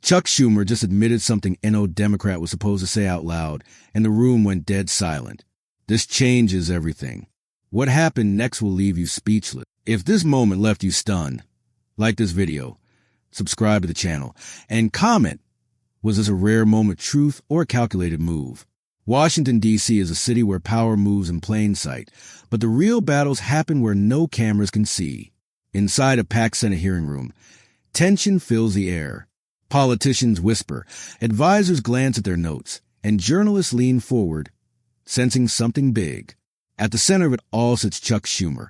Chuck Schumer just admitted something no Democrat was supposed to say out loud, and the room went dead silent. This changes everything. What happened next will leave you speechless. If this moment left you stunned, like this video, subscribe to the channel, and comment, was this a rare moment of truth or a calculated move? Washington, D.C. is a city where power moves in plain sight, but the real battles happen where no cameras can see. Inside a packed Senate hearing room, tension fills the air. Politicians whisper, advisors glance at their notes, and journalists lean forward, sensing something big. At the center of it all sits Chuck Schumer,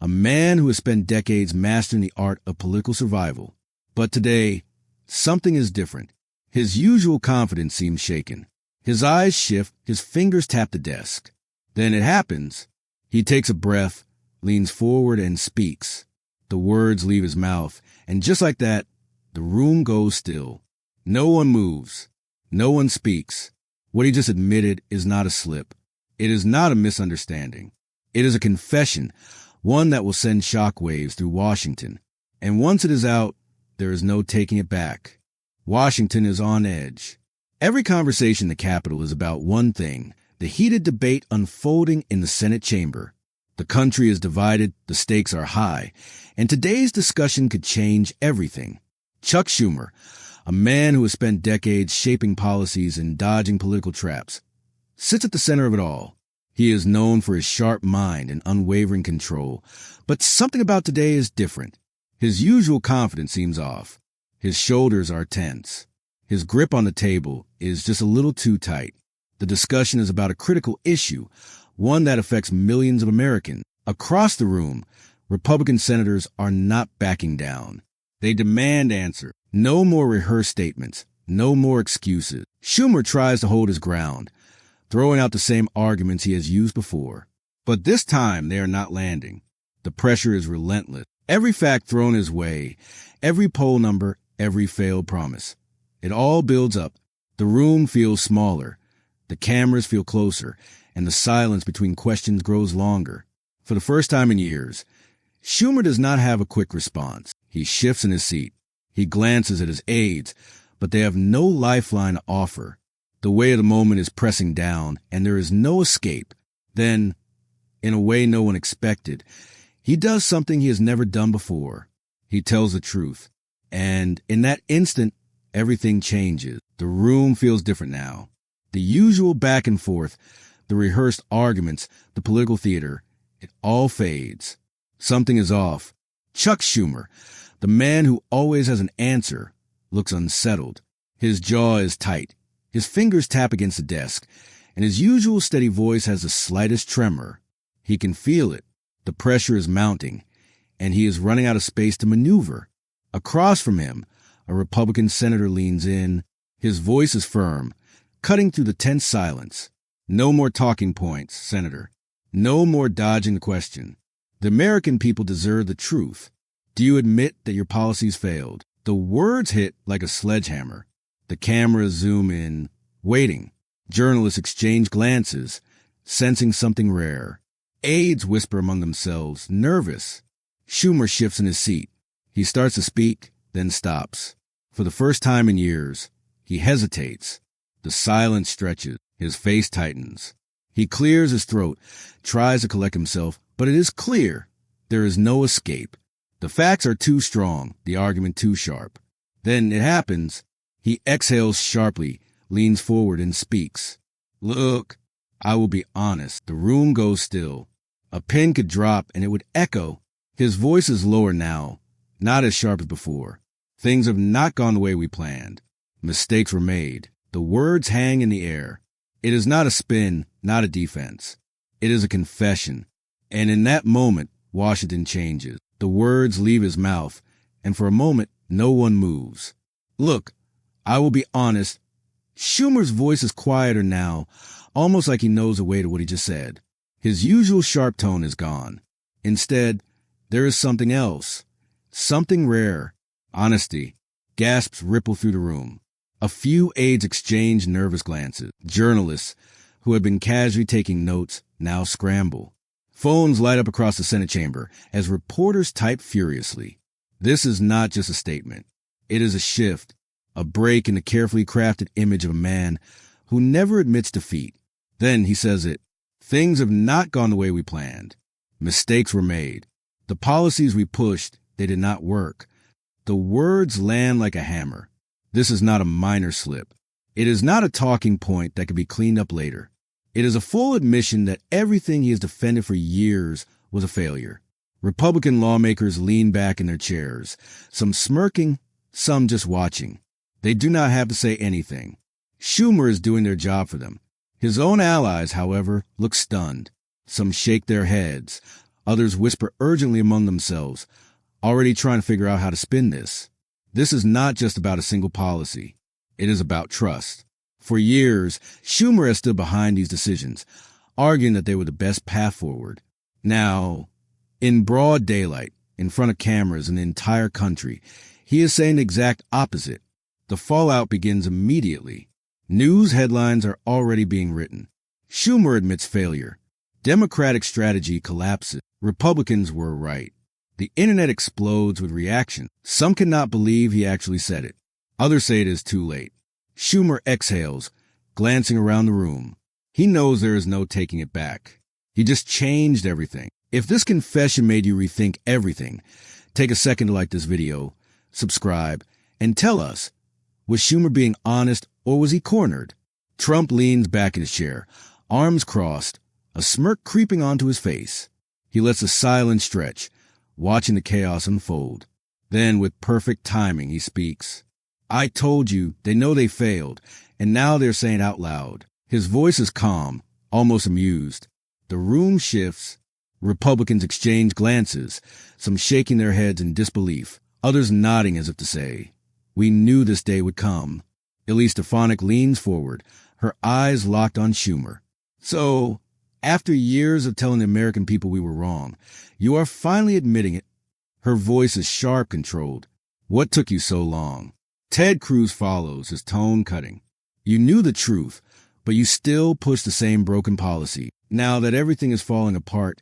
a man who has spent decades mastering the art of political survival. But today, something is different. His usual confidence seems shaken. His eyes shift, his fingers tap the desk. Then it happens. He takes a breath, leans forward, and speaks. The words leave his mouth, and just like that, the room goes still. No one moves. No one speaks. What he just admitted is not a slip. It is not a misunderstanding. It is a confession, one that will send shockwaves through Washington. And once it is out, there is no taking it back. Washington is on edge. Every conversation in the Capitol is about one thing, the heated debate unfolding in the Senate chamber. The country is divided, the stakes are high, and today's discussion could change everything. Chuck Schumer, a man who has spent decades shaping policies and dodging political traps, sits at the center of it all. He is known for his sharp mind and unwavering control, but something about today is different. His usual confidence seems off. His shoulders are tense. His grip on the table is just a little too tight. The discussion is about a critical issue, one that affects millions of Americans. Across the room, Republican senators are not backing down. They demand answers. No more rehearsed statements. No more excuses. Schumer tries to hold his ground, throwing out the same arguments he has used before. But this time, they are not landing. The pressure is relentless. Every fact thrown his way, every poll number, every failed promise. It all builds up. The room feels smaller. The cameras feel closer, and the silence between questions grows longer. For the first time in years, Schumer does not have a quick response. He shifts in his seat. He glances at his aides, but they have no lifeline to offer. The weight of the moment is pressing down, and there is no escape. Then, in a way no one expected, he does something he has never done before. He tells the truth. And in that instant, everything changes. The room feels different now. The usual back and forth, the rehearsed arguments, the political theater, it all fades. Something is off. Chuck Schumer, the man who always has an answer, looks unsettled. His jaw is tight. His fingers tap against the desk, and his usual steady voice has the slightest tremor. He can feel it. The pressure is mounting, and he is running out of space to maneuver. Across from him, a Republican senator leans in. His voice is firm, cutting through the tense silence. No more talking points, Senator. No more dodging the question. The American people deserve the truth. Do you admit that your policies failed? The words hit like a sledgehammer. The cameras zoom in, waiting. Journalists exchange glances, sensing something rare. Aides whisper among themselves, nervous. Schumer shifts in his seat. He starts to speak, then stops. For the first time in years, he hesitates. The silence stretches. His face tightens. He clears his throat, tries to collect himself, but it is clear. There is no escape. The facts are too strong, the argument too sharp. Then it happens. He exhales sharply, leans forward, and speaks. Look, I will be honest. The room goes still. A pin could drop and it would echo. His voice is lower now, not as sharp as before. Things have not gone the way we planned. Mistakes were made. The words hang in the air. It is not a spin, not a defense. It is a confession. And in that moment, Washington changes. The words leave his mouth, and for a moment, no one moves. Look, I will be honest. Schumer's voice is quieter now, almost like he knows the weight of what he just said. His usual sharp tone is gone. Instead, there is something else. Something rare. Honesty. Gasps ripple through the room. A few aides exchange nervous glances. Journalists, who had been casually taking notes, now scramble. Phones light up across the Senate chamber as reporters type furiously. This is not just a statement. It is a shift. a break in the carefully crafted image of a man who never admits defeat. Then he says it. Things have not gone the way we planned. Mistakes were made. The policies we pushed, they did not work. The words land like a hammer. This is not a minor slip. It is not a talking point that can be cleaned up later. It is a full admission that everything he has defended for years was a failure. Republican lawmakers lean back in their chairs, some smirking, some just watching. They do not have to say anything. Schumer is doing their job for them. His own allies, however, look stunned. Some shake their heads. Others whisper urgently among themselves, already trying to figure out how to spin this. This is not just about a single policy. It is about trust. For years, Schumer has stood behind these decisions, arguing that they were the best path forward. Now, in broad daylight, in front of cameras in the entire country, he is saying the exact opposite. The fallout begins immediately. News headlines are already being written. Schumer admits failure. Democratic strategy collapses. Republicans were right. The internet explodes with reaction. Some cannot believe he actually said it. Others say it is too late. Schumer exhales, glancing around the room. He knows there is no taking it back. He just changed everything. If this confession made you rethink everything, take a second to like this video, subscribe, and tell us, was Schumer being honest or was he cornered? Trump leans back in his chair, arms crossed, a smirk creeping onto his face. He lets the silence stretch, watching the chaos unfold. Then, with perfect timing, he speaks. I told you, they know they failed, and now they're saying out loud. His voice is calm, almost amused. The room shifts. Republicans exchange glances, some shaking their heads in disbelief, others nodding as if to say, we knew this day would come. Elise Stefanik leans forward, her eyes locked on Schumer. So, after years of telling the American people we were wrong, you are finally admitting it. Her voice is sharp, controlled. What took you so long? Ted Cruz follows, his tone cutting. You knew the truth, but you still push the same broken policy. Now that everything is falling apart,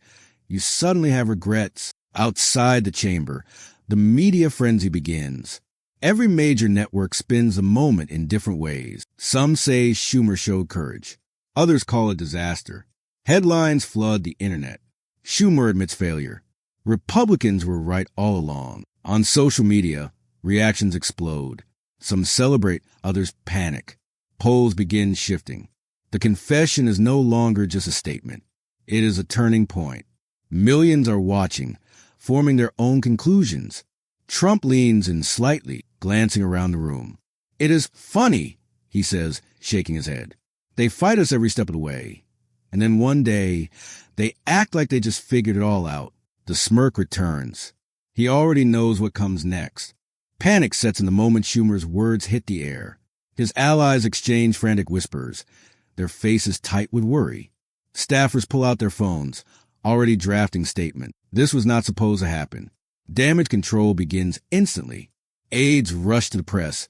you suddenly have regrets. Outside the chamber, the media frenzy begins. Every major network spins the moment in different ways. Some say Schumer showed courage. Others call it disaster. Headlines flood the internet. Schumer admits failure. Republicans were right all along. On social media, reactions explode. Some celebrate, others panic. Polls begin shifting. The confession is no longer just a statement. It is a turning point. Millions are watching, forming their own conclusions. Trump leans in slightly, glancing around the room. It is funny, he says, shaking his head. They fight us every step of the way. And then one day, they act like they just figured it all out. The smirk returns. He already knows what comes next. Panic sets in the moment Schumer's words hit the air. His allies exchange frantic whispers, their faces tight with worry. Staffers pull out their phones, already drafting statements. This was not supposed to happen. Damage control begins instantly. Aides rush to the press,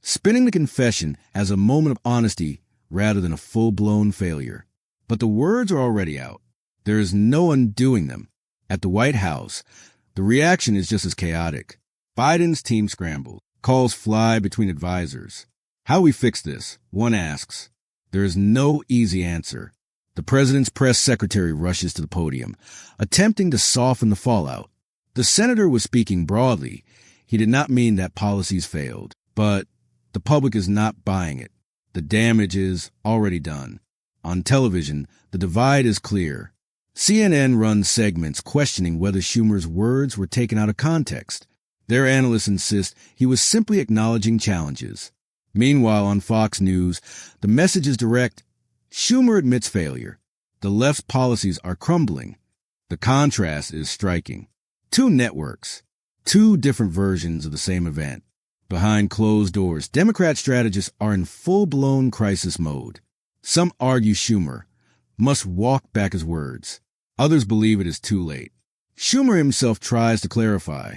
spinning the confession as a moment of honesty rather than a full-blown failure. But the words are already out. There is no undoing them. At the White House, the reaction is just as chaotic. Biden's team scrambles. Calls fly between advisors. How we fix this? One asks. There is no easy answer. The president's press secretary rushes to the podium, attempting to soften the fallout. The senator was speaking broadly. He did not mean that policies failed, but the public is not buying it. The damage is already done. On television, the divide is clear. CNN runs segments questioning whether Schumer's words were taken out of context. Their analysts insist he was simply acknowledging challenges. Meanwhile, on Fox News, the message is direct. Schumer admits failure. The left's policies are crumbling. The contrast is striking. Two networks, two different versions of the same event. Behind closed doors, Democrat strategists are in full-blown crisis mode. Some argue Schumer must walk back his words. Others believe it is too late. Schumer himself tries to clarify.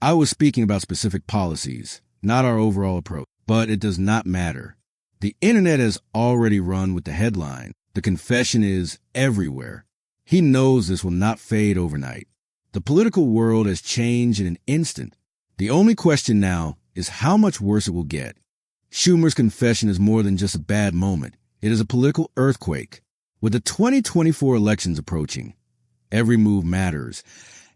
I was speaking about specific policies, not our overall approach. But it does not matter. The internet has already run with the headline. The confession is everywhere. He knows this will not fade overnight. The political world has changed in an instant. The only question now is how much worse it will get. Schumer's confession is more than just a bad moment. It is a political earthquake. With the 2024 elections approaching, every move matters,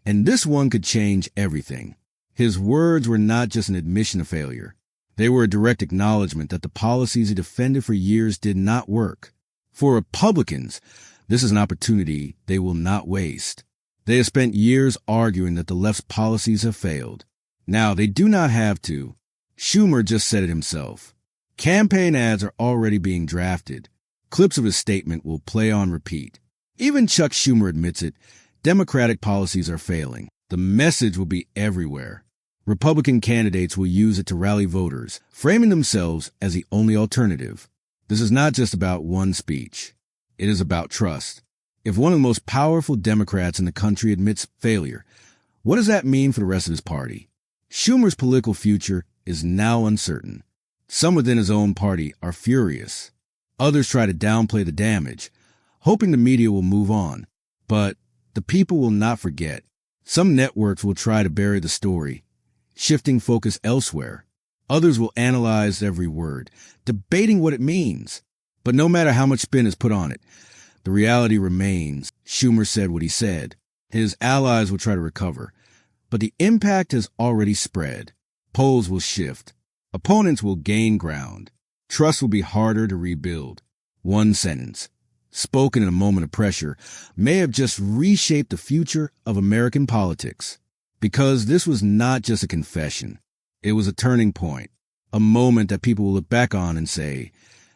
and this one could change everything. His words were not just an admission of failure. They were a direct acknowledgement that the policies he defended for years did not work. For Republicans, this is an opportunity they will not waste. They have spent years arguing that the left's policies have failed. Now, they do not have to. Schumer just said it himself. Campaign ads are already being drafted. Clips of his statement will play on repeat. Even Chuck Schumer admits it. Democratic policies are failing. The message will be everywhere. Republican candidates will use it to rally voters, framing themselves as the only alternative. This is not just about one speech. It is about trust. If one of the most powerful Democrats in the country admits failure, what does that mean for the rest of his party? Schumer's political future is now uncertain. Some within his own party are furious. Others try to downplay the damage, hoping the media will move on. But the people will not forget. Some networks will try to bury the story, shifting focus elsewhere. Others will analyze every word, debating what it means. But no matter how much spin is put on it, the reality remains. Schumer said what he said. His allies will try to recover. But the impact has already spread. Polls will shift. Opponents will gain ground. Trust will be harder to rebuild. One sentence, spoken in a moment of pressure, may have just reshaped the future of American politics. Because this was not just a confession. It was a turning point, a moment that people will look back on and say,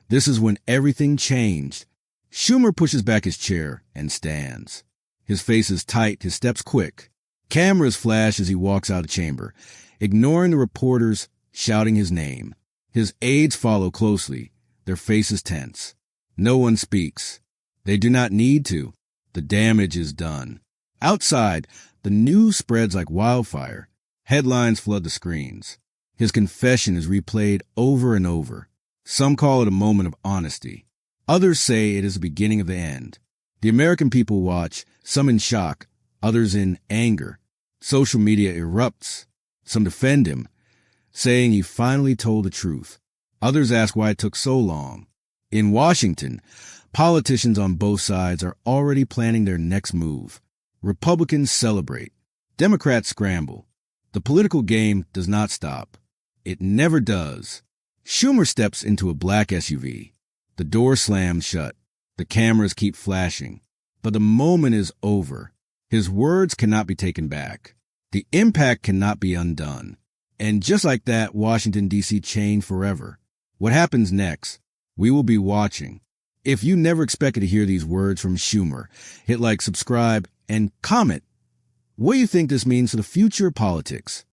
this is when everything changed. Schumer pushes back his chair and stands. His face is tight, his steps quick. Cameras flash as he walks out of the chamber, ignoring the reporters shouting his name. His aides follow closely, their faces tense. No one speaks. They do not need to. The damage is done. Outside, the news spreads like wildfire. Headlines flood the screens. His confession is replayed over and over. Some call it a moment of honesty. Others say it is the beginning of the end. The American people watch, some in shock, others in anger. Social media erupts. Some defend him, saying he finally told the truth. Others ask why it took so long. In Washington, politicians on both sides are already planning their next move. Republicans celebrate. Democrats scramble. The political game does not stop. It never does. Schumer steps into a black SUV. The door slams shut. The cameras keep flashing. But the moment is over. His words cannot be taken back. The impact cannot be undone. And just like that, Washington, D.C. changed forever. What happens next? We will be watching. If you never expected to hear these words from Schumer, hit like, subscribe, and comment. What do you think this means for the future of politics?